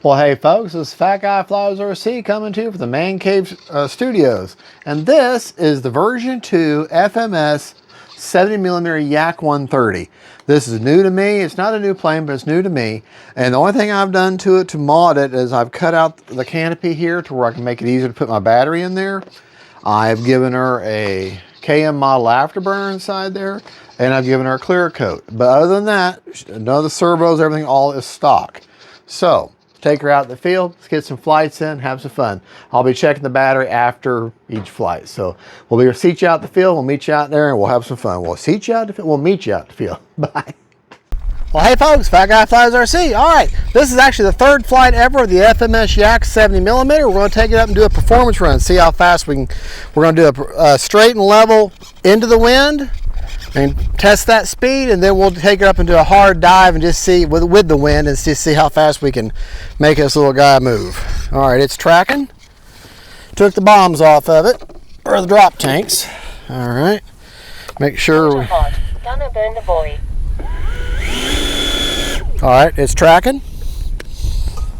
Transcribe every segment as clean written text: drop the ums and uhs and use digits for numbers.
Well, hey folks, this is Fat Guy Flies RC coming to you from the Man Cave Studios. And this is the version 2 FMS 70mm YAK 130. This is new to me. It's not a new plane, but it's new to me. And the only thing I've done to it to mod it is I've cut out the canopy here to where I can make it easier to put my battery in there. I've given her a KM model afterburner inside there, and I've given her a clear coat. But other than that, none of the servos, everything, all is stock. So, take her out in the field, let's get some flights in, have some fun. I'll be checking the battery after each flight. So we'll seat you out in the field, we'll meet you out there, and we'll have some fun. We'll seat you out in the field, we'll meet you out in the field. Bye. Well, hey folks, Fat Guy Flies RC. All right, this is actually the third flight ever of the FMS YAK 70mm. We're going to take it up and do a performance run, see how fast we can. We're going to do a straight and level into the wind and test that speed, and then we'll take it up and do a hard dive and just see with the wind and just see how fast we can make this little guy move. All right, it's tracking. Took the bombs off of it, or the drop tanks. All right, make sure we... Gonna burn the boy. All right, it's tracking.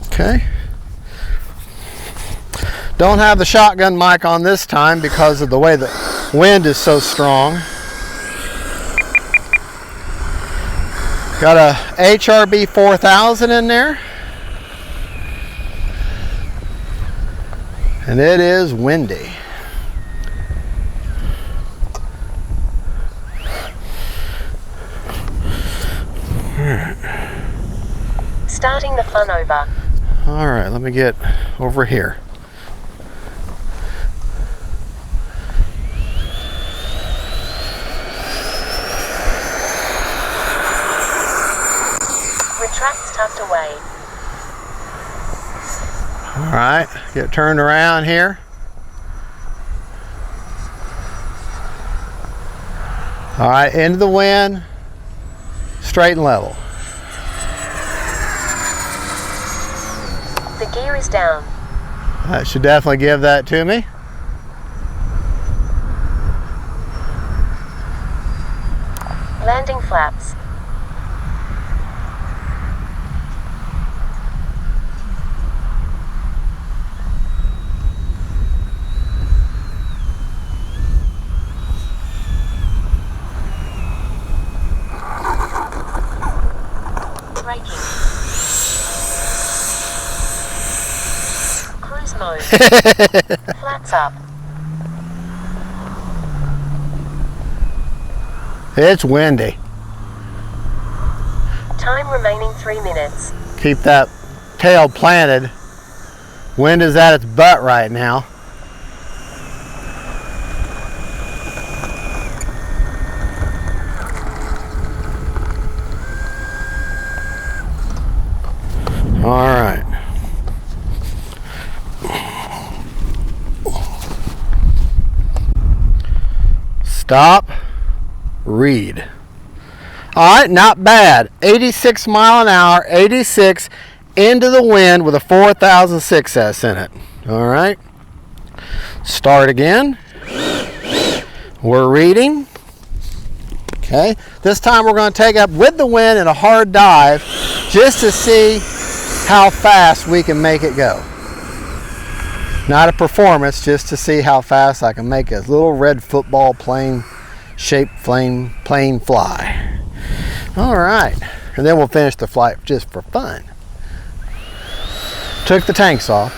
Okay. Don't have the shotgun mic on this time because of the way the wind is so strong. Got a HRB 4000 in there. And it is windy. Starting the fun over. All right, let me get over here. Retracts tucked away. All right, get turned around here. All right, into the wind, straight and level. The gear is down. That should definitely give that to me. Landing flaps. Braking. Cruise mode. Flaps up. It's windy. Time remaining 3 minutes. Keep that tail planted. Wind is at its butt right now. All right. Stop. Read. All right, not bad. 86 mile an hour, 86 into the wind with a 4006S in it. All right. Start again. We're reading. Okay. This time we're going to take up with the wind in a hard dive just to see how fast we can make it go. Not a performance, just to see how fast I can make a little red football plane shaped plane fly. All right, and then we'll finish the flight just for fun. Took the tanks off.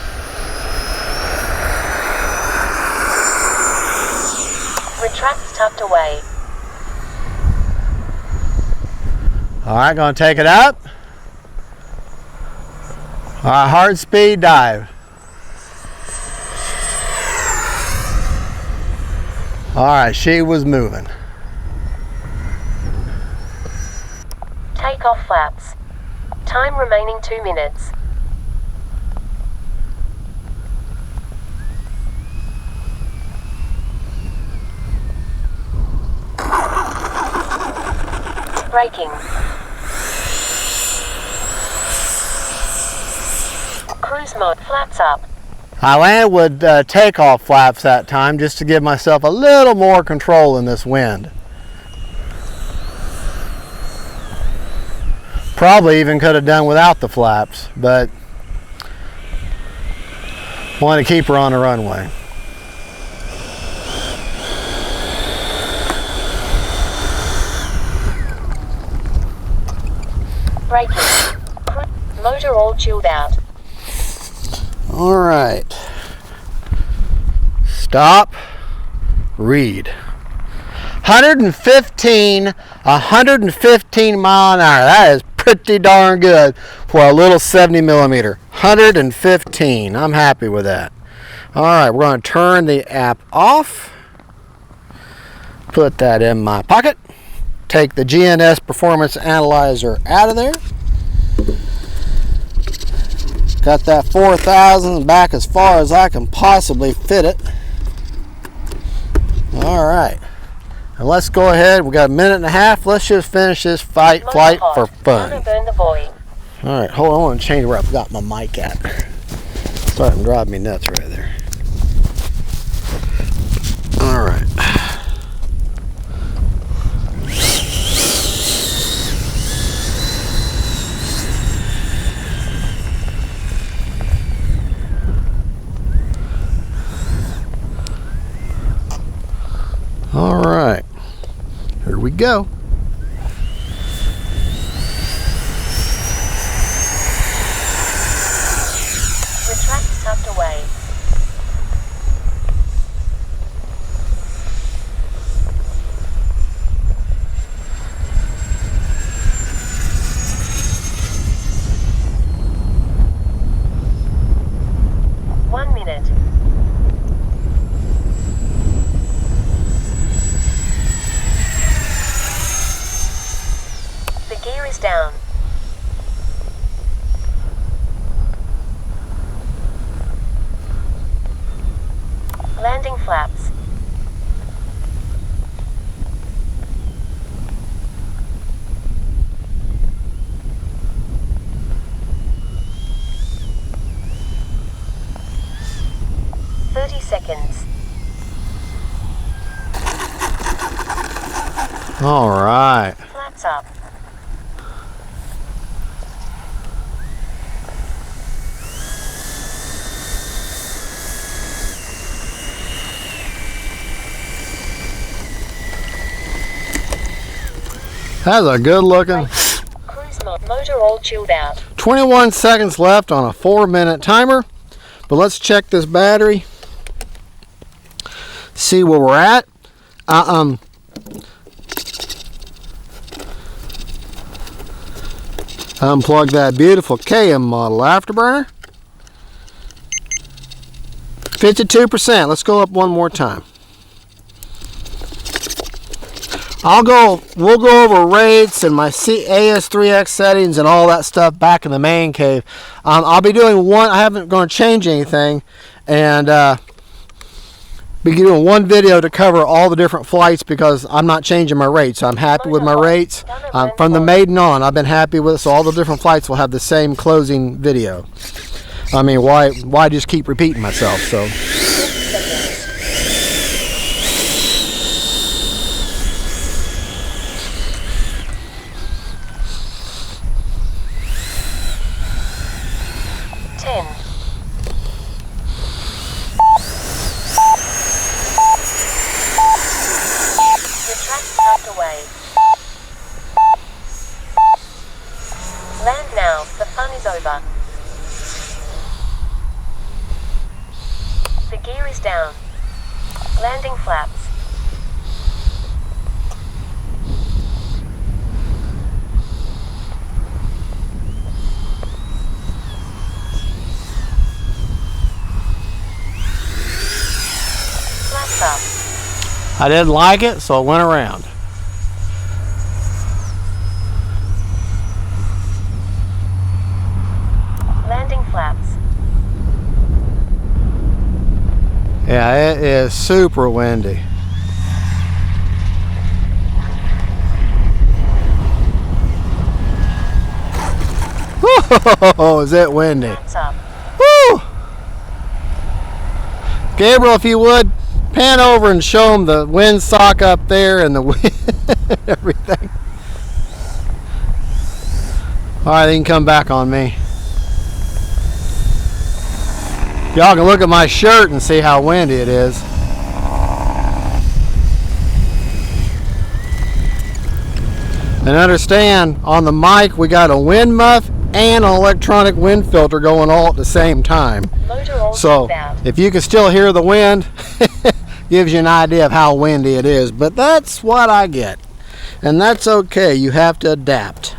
Retracts tucked away. All right, gonna take it up. All right, hard speed dive. All right, she was moving. Take off flaps. Time remaining 2 minutes. Braking. Cruise mode. Flaps up. I landed with takeoff flaps that time just to give myself a little more control in this wind. Probably even could have done without the flaps, but Want to keep her on the runway. Braking. Motor all chilled out. All right. Stop. Read. 115 mile an hour. That is pretty darn good for a little 70 millimeter. 115. I'm happy with that. All right, we're going to turn the app off. Put that in my pocket. Take the GNS Performance Analyzer out of there. Got that 4,000 back as far as I can possibly fit it. All right. And let's go ahead. We got a minute and a half. Let's just finish this flight for fun. Burn the buoy. All right, hold on. I want to change where I've got my mic at. Starting to drive me nuts right there. All right. All right, here we go. Retract tucked away. One minute. The gear is down. Landing flaps. Seconds. All right. Flaps up. That's a good looking. Cruise mode. Motor all chilled out. 21 seconds left on a 4-minute timer. But let's check this battery. See where we're at. Unplug that beautiful KM model afterburner. 52%. Let's go up one more time. We'll go over rates and my AS3X settings and all that stuff back in the man cave. I'll be doing one. I haven't going to change anything, and be doing one video to cover all the different flights because I'm not changing my rates. I'm happy with my rates from the maiden on. I've been happy with it, so all the different flights will have the same closing video. I mean, why just keep repeating myself? So. 10. Retract tucked away. Land now, the fun is over. The gear is down. Landing flaps. Flaps up. I didn't like it, so I went around. Landing flaps. Yeah, it is super windy. Oh, is it windy? Flaps up. Woo! Gabriel, if you would, pan over and show them the windsock up there and the wind, everything. All right, they can come back on me. Y'all can look at my shirt and see how windy it is. And understand, on the mic we got a wind muff and an electronic wind filter going all at the same time. So if you can still hear the wind, gives you an idea of how windy it is. But that's what I get. And that's okay. You have to adapt.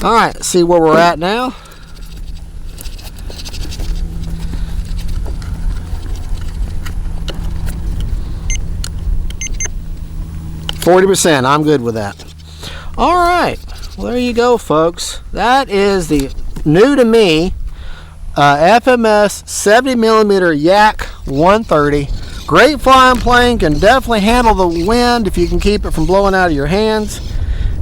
All right, see where we're at now. %. I'm good with that. All right, well, there you go, folks. That is the new to me FMS 70mm YAK 130. Great flying plane, can definitely handle the wind if you can keep it from blowing out of your hands.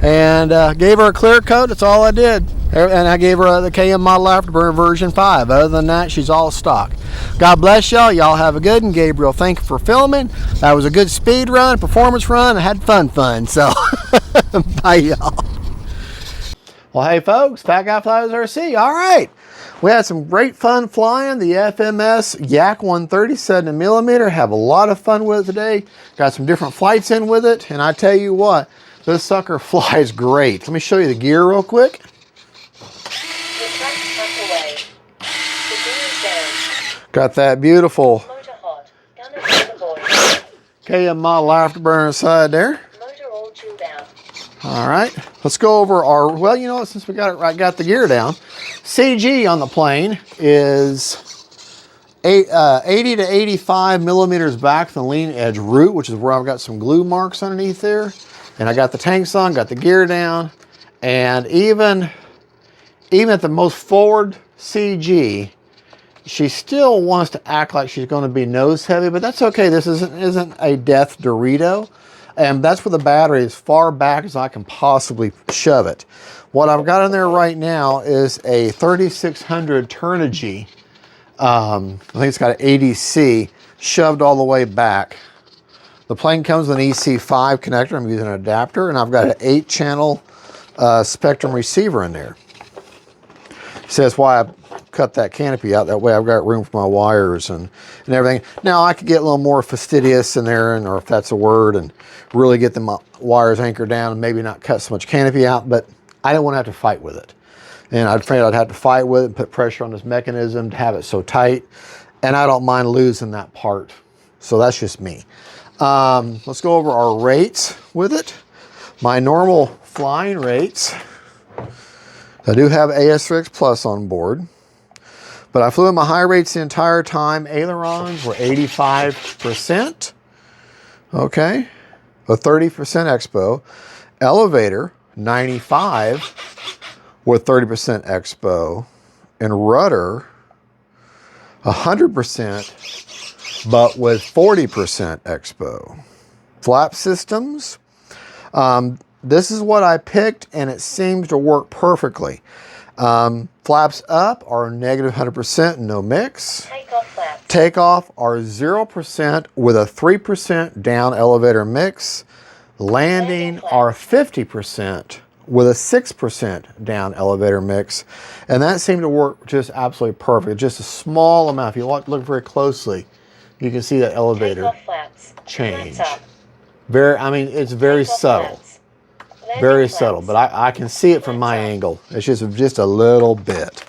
And gave her a clear coat, that's all I did. And I gave her the KM model afterburner version 5. Other than that, she's all stock. God bless y'all. Y'all have a good one. Gabriel, thank you for filming. That was a good speed run, performance run. I had fun. So, bye y'all. Well, hey folks, Fat Guy Flies RC. All right. We had some great fun flying the FMS YAK 130 70mm. Have a lot of fun with it today. Got some different flights in with it. And I tell you what, this sucker flies great. Let me show you the gear real quick. Got that beautiful KM model afterburner side there. All right, let's go over our, well, you know, since we got the gear down, CG on the plane is 80 to 85 millimeters back from the lean edge root, which is where I've got some glue marks underneath there. And I got the tanks on, got the gear down, and even at the most forward CG, she still wants to act like she's going to be nose heavy, but that's okay. This isn't a death Dorito. And that's where the battery is far back as I can possibly shove it. What I've got in there right now is a 3600 Turnigy. I think it's got an ADC shoved all the way back. The plane comes with an EC5 connector. I'm using an adapter, and I've got an 8-channel Spectrum receiver in there. So that's why I cut that canopy out. That way I've got room for my wires and everything. Now I could get a little more fastidious in there, or if that's a word, and really get the wires anchored down and maybe not cut so much canopy out, but I don't want to have to fight with it. And I'm afraid I'd have to fight with it and put pressure on this mechanism to have it so tight. And I don't mind losing that part. So that's just me. Let's go over our rates with it. My normal flying rates. I do have AS3X Plus on board, but I flew in my high rates the entire time. Ailerons were 85%, okay, a 30% expo. Elevator, 95 with 30% expo. And rudder, 100%, but with 40% expo. Flap systems, this is what I picked, and it seems to work perfectly. Flaps up are negative 100%, no mix. Takeoff are 0% with a 3% down elevator mix. Landing are 50% with a 6% down elevator mix. And that seemed to work just absolutely perfect. Just a small amount. If you look very closely, you can see that elevator change. It's very subtle. Very subtle, but I can see it from my angle. It's just a little bit.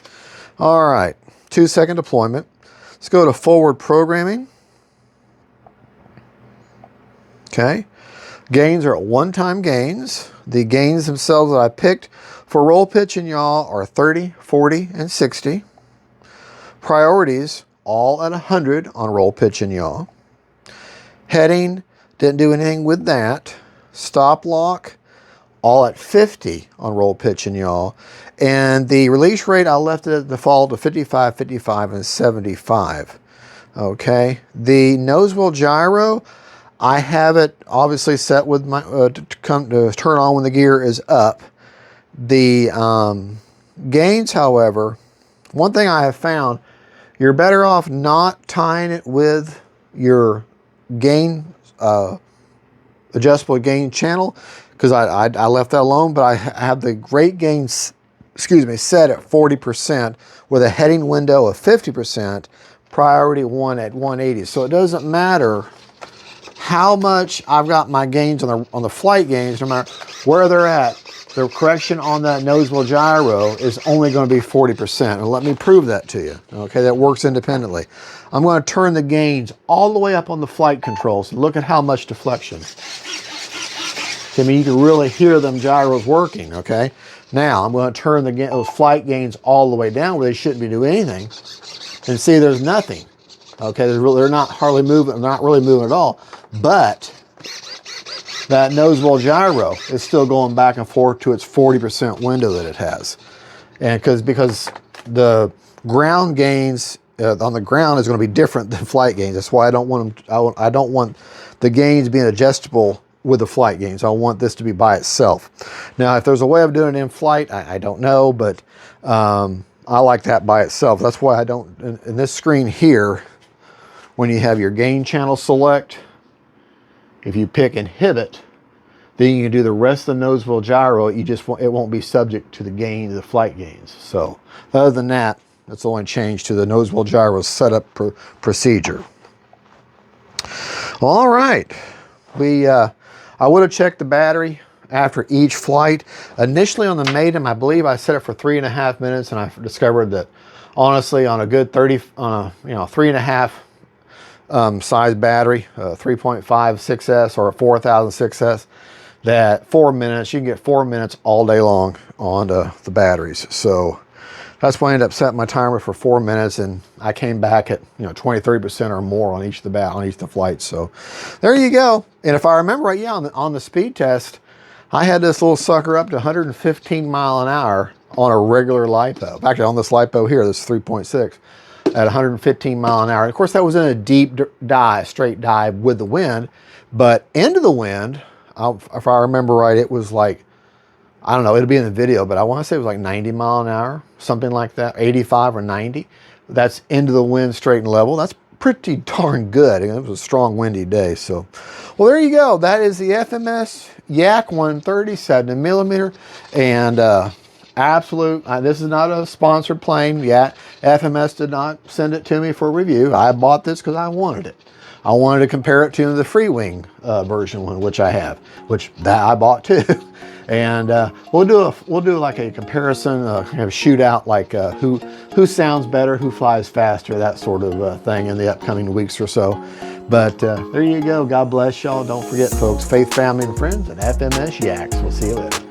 All right, 2-second deployment. Let's go to forward programming. Okay, gains are at one-time gains. The gains themselves that I picked for roll, pitch, and yaw are 30, 40, and 60. Priorities, all at 100 on roll, pitch, and yaw. Heading, didn't do anything with that. Stop lock, all at 50 on roll, pitch, and yaw. And the release rate, I left it at default of 55, 55, and 75. Okay. The nose wheel gyro, I have it obviously set with my to turn on when the gear is up. The gains, however, one thing I have found, you're better off not tying it with your gain adjustable gain channel, because I left that alone, but I have the rate gains, set at 40% with a heading window of 50%, priority 1 at 180. So it doesn't matter how much I've got my gains on the flight gains, no matter where they're at, the correction on that nose wheel gyro is only going to be 40%. And let me prove that to you. Okay, that works independently. I'm going to turn the gains all the way up on the flight controls. Look at how much deflection. I mean, you can really hear them gyros working, okay? Now, I'm going to turn those flight gains all the way down where they shouldn't be doing anything. And see, there's nothing. Okay, they're not hardly moving, not really moving at all. But that nose wheel gyro is still going back and forth to its 40% window that it has. And because the ground gains on the ground is going to be different than flight gains. That's why I don't want them, I don't want the gains being adjustable with the flight gains. I want this to be by itself. Now, if there's a way of doing it in flight, I don't know, but I like that by itself. That's why I don't, in this screen here, when you have your gain channel select, if you pick inhibit, then you can do the rest of the nose wheel gyro. It won't be subject to the gain of the flight gains. So other than that, that's the only change to the nose wheel gyro setup procedure. All right, I would have checked the battery after each flight. Initially on the Maiden, I believe I set it for 3.5 minutes, and I discovered that honestly, on a good 3.5 size battery, 3.5 6S or a 4000 6S, that 4 minutes, you can get 4 minutes all day long on the batteries. So that's why I ended up setting my timer for 4 minutes, and I came back at 20-30% or more on each of the flights. So there you go. And if I remember right, yeah, on the speed test, I had this little sucker up to 115 mile an hour on a regular LiPo. Actually, on this LiPo here, this 3.6, at 115 mile an hour. And of course, that was in a deep dive, straight dive with the wind. But into the wind, if I remember right, it was like, I don't know, it'll be in the video, but I want to say it was like 90 mile an hour, something like that, 85 or 90. That's into the wind, straight and level. That's pretty darn good. It was a strong windy day. So, well, there you go. That is the FMS YAK 130 7mm, and absolute. This is not a sponsored plane yet. FMS did not send it to me for review. I bought this because I wanted it. I wanted to compare it to the free wing version one, which I have, which that I bought too. And we'll do like a comparison, kind of shootout, like who sounds better, who flies faster, that sort of thing in the upcoming weeks or so. But there you go. God bless y'all. Don't forget, folks, faith, family, and friends, and FMS YAKs. We'll see you later.